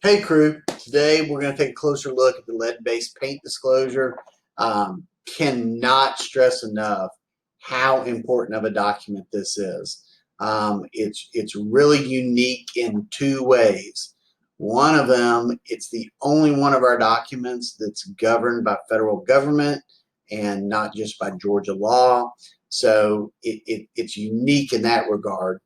Hey crew, today we're going to take a closer look at the lead-based paint disclosure. Cannot stress enough how important of a document this is. It's really unique in two ways. One of them, it's the only one of our documents that's governed by federal government and not just by Georgia law. So it's unique in that regard.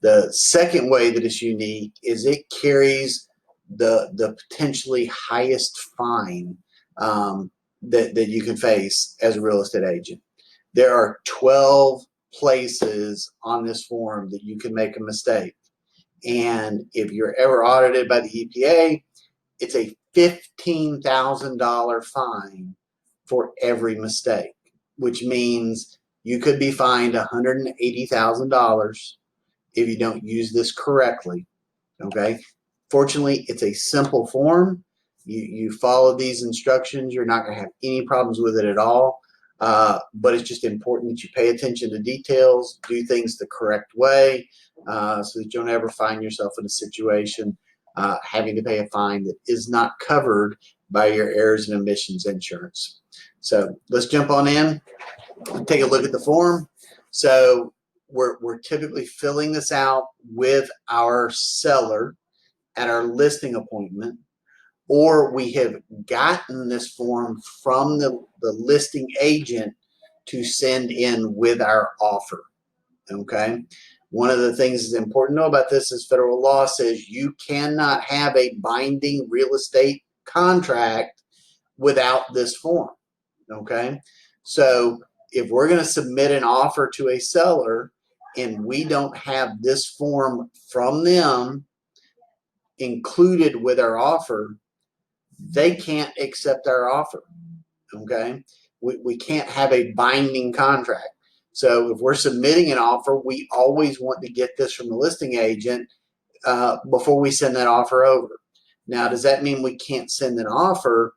The second way that it's unique is it carries the potentially highest fine that you can face as a real estate agent. There are 12 places on this form that you can make a mistake. And if you're ever audited by the EPA, it's a $15,000 fine for every mistake, which means you could be fined $180,000 if you don't use this correctly. Okay. Fortunately, it's a simple form. You follow these instructions, you're not going to have any problems with it at all. But it's just important that you pay attention to details, do things the correct way, so that you don't ever find yourself in a situation having to pay a fine that is not covered by your errors and omissions insurance. So let's jump on in and take a look at the form. So we're typically filling this out with our seller at our listing appointment, or we have gotten this form from the listing agent to send in with our offer. Okay. One of the things that's important to know about this is federal law says you cannot have a binding real estate contract without this form. Okay. So if we're going to submit an offer to a seller and we don't have this form from them included with our offer, they can't accept our offer. Okay. We can't have a binding contract. So if we're submitting an offer, we always want to get this from the listing agent before we send that offer over. Now, does that mean we can't send an offer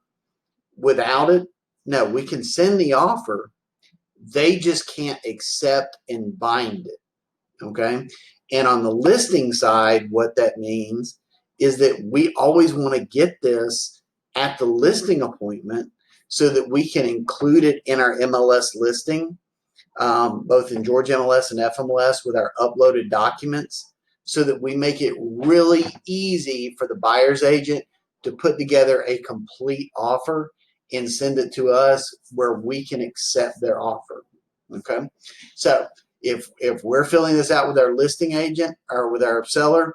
without it? No, we can send the offer. They just can't accept and bind it. Okay. And on the listing side, what that means is that we always want to get this at the listing appointment so that we can include it in our MLS listing, both in Georgia MLS and FMLS with our uploaded documents, so that we make it really easy for the buyer's agent to put together a complete offer and send it to us where we can accept their offer. Okay. So if we're filling this out with our listing agent or with our seller,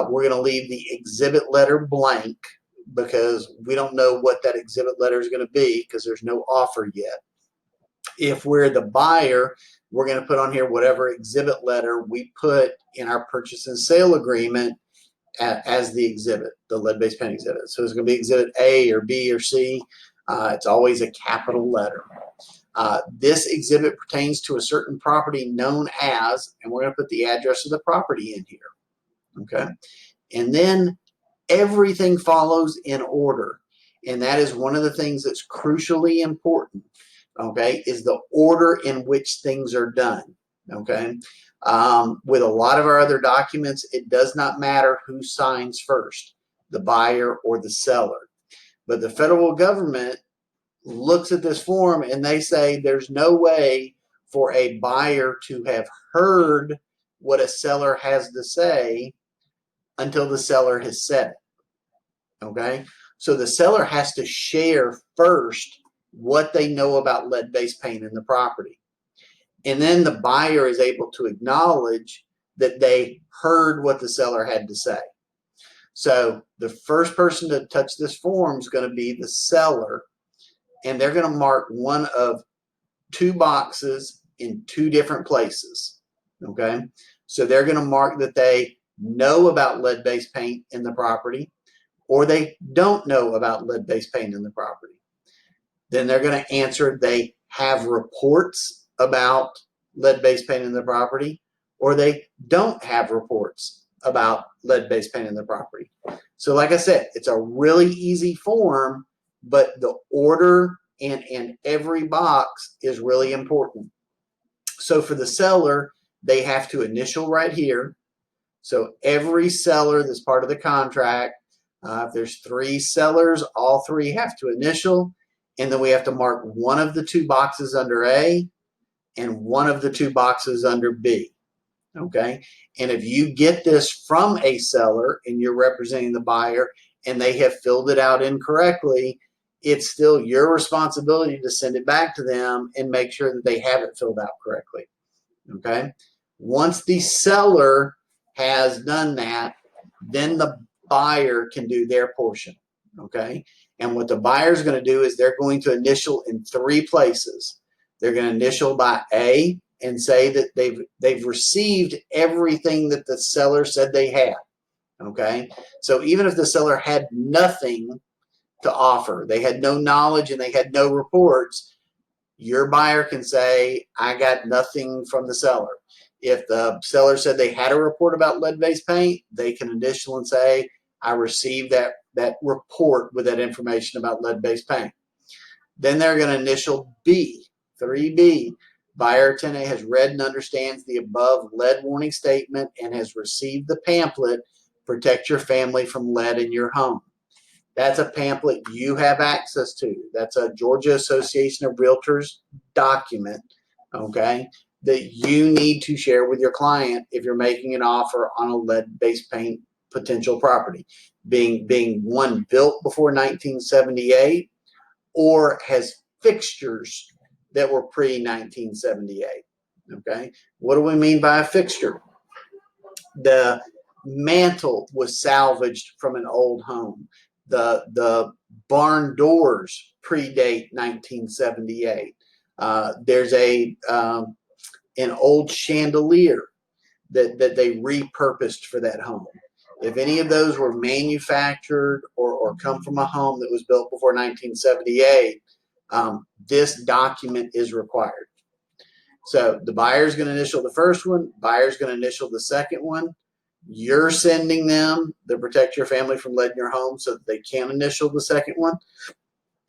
we're going to leave the exhibit letter blank because we don't know what that exhibit letter is going to be because there's no offer yet. If we're the buyer, we're going to put on here whatever exhibit letter we put in our purchase and sale agreement as the exhibit, the lead-based paint exhibit. So it's going to be exhibit A or B or C. It's always a capital letter. This exhibit pertains to a certain property known as, and we're going to put the address of the property in here. Okay. And then everything follows in order. And that is one of the things that's crucially important. Okay. Is the order in which things are done. Okay. With a lot of our other documents, it does not matter who signs first, the buyer or the seller. But the federal government looks at this form and they say there's no way for a buyer to have heard what a seller has to say until the seller has said it. Okay. So the seller has to share first what they know about lead-based paint in the property. And then the buyer is able to acknowledge that they heard what the seller had to say. So the first person to touch this form is going to be the seller, and they're going to mark one of two boxes in two different places. Okay. So they're going to mark that they know about lead-based paint in the property, or they don't know about lead-based paint in the property. Then they're going to answer they have reports about lead-based paint in the property, or they don't have reports about lead-based paint in the property. So like I said, it's a really easy form, but the order and every box is really important. So for the seller, they have to initial right here. So every seller that's part of the contract, If there's 3 sellers, all 3 have to initial, and then we have to mark one of the 2 boxes under A and one of the 2 boxes under B. Okay, and if you get this from a seller and you're representing the buyer and they have filled it out incorrectly, it's still your responsibility to send it back to them and make sure that they have it filled out correctly. Okay, once the seller has done that, then the buyer can do their portion. Okay, and what the buyer is going to do is they're going to initial in 3 places. They're going to initial by A and say that they've received everything that the seller said they had. Okay, so even if the seller had nothing to offer, they had no knowledge and they had no reports, your buyer can say, I got nothing from the seller. If the seller said they had a report about lead-based paint, they can initial and say, I received that report with that information about lead-based paint. Then they're going to initial B, 3B. Buyer or tenant has read and understands the above lead warning statement and has received the pamphlet, Protect Your Family from Lead in Your Home. That's a pamphlet you have access to. That's a Georgia Association of Realtors document, okay, that you need to share with your client if you're making an offer on a lead-based paint potential property, being one built before 1978 or has fixtures that were pre-1978. Okay, what do we mean by a fixture? The mantle was salvaged from an old home. The barn doors predate 1978. There's an old chandelier that they repurposed for that home. If any of those were manufactured or come from a home that was built before 1978, this document is required. So the buyer's going to initial the first one, buyer's going to initial the second one. You're sending them the Protect Your Family from Lead in Your Home so that they can initial the second one.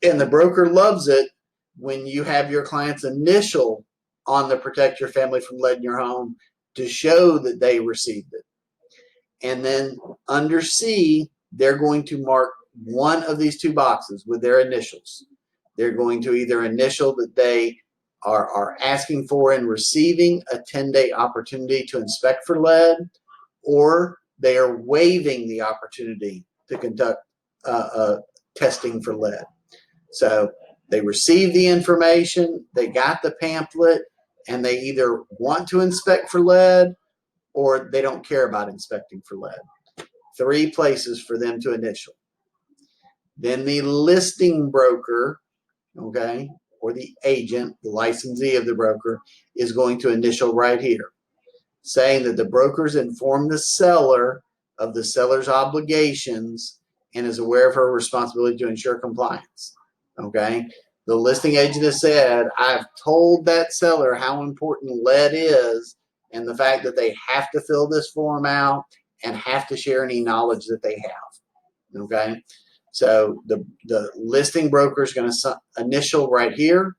And the broker loves it when you have your client's initial on the Protect Your Family from Lead in Your Home to show that they received it. And then under C, they're going to mark one of these 2 boxes with their initials. They're going to either initial that they are asking for and receiving a 10-day opportunity to inspect for lead, or they are waiving the opportunity to conduct testing for lead. So they received the information, they got the pamphlet, and they either want to inspect for lead or they don't care about inspecting for lead. 3 places for them to initial. Then the listing broker, okay, or the agent, the licensee of the broker, is going to initial right here, saying that the broker's informed the seller of the seller's obligations and is aware of her responsibility to ensure compliance. Okay, the listing agent has said, I've told that seller how important lead is and the fact that they have to fill this form out and have to share any knowledge that they have. Okay, so the listing broker is going to initial right here,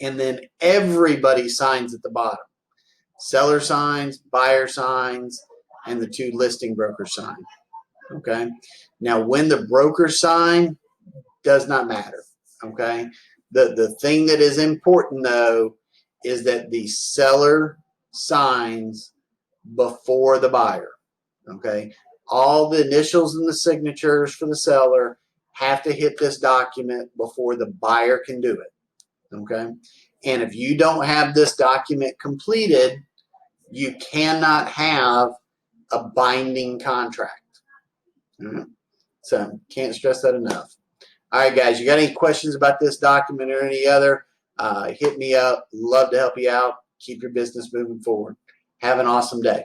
and then everybody signs at the bottom. Seller signs, buyer signs, and the 2 listing brokers sign. Okay, now when the brokers sign does not matter. Okay, the thing that is important though is that the seller signs before the buyer. Okay, all the initials and the signatures for the seller have to hit this document before the buyer can do it. Okay, and if you don't have this document completed, you cannot have a binding contract. So can't stress that enough. All right, guys, you got any questions about this document or any other, hit me up. Love to help you out. Keep your business moving forward. Have an awesome day.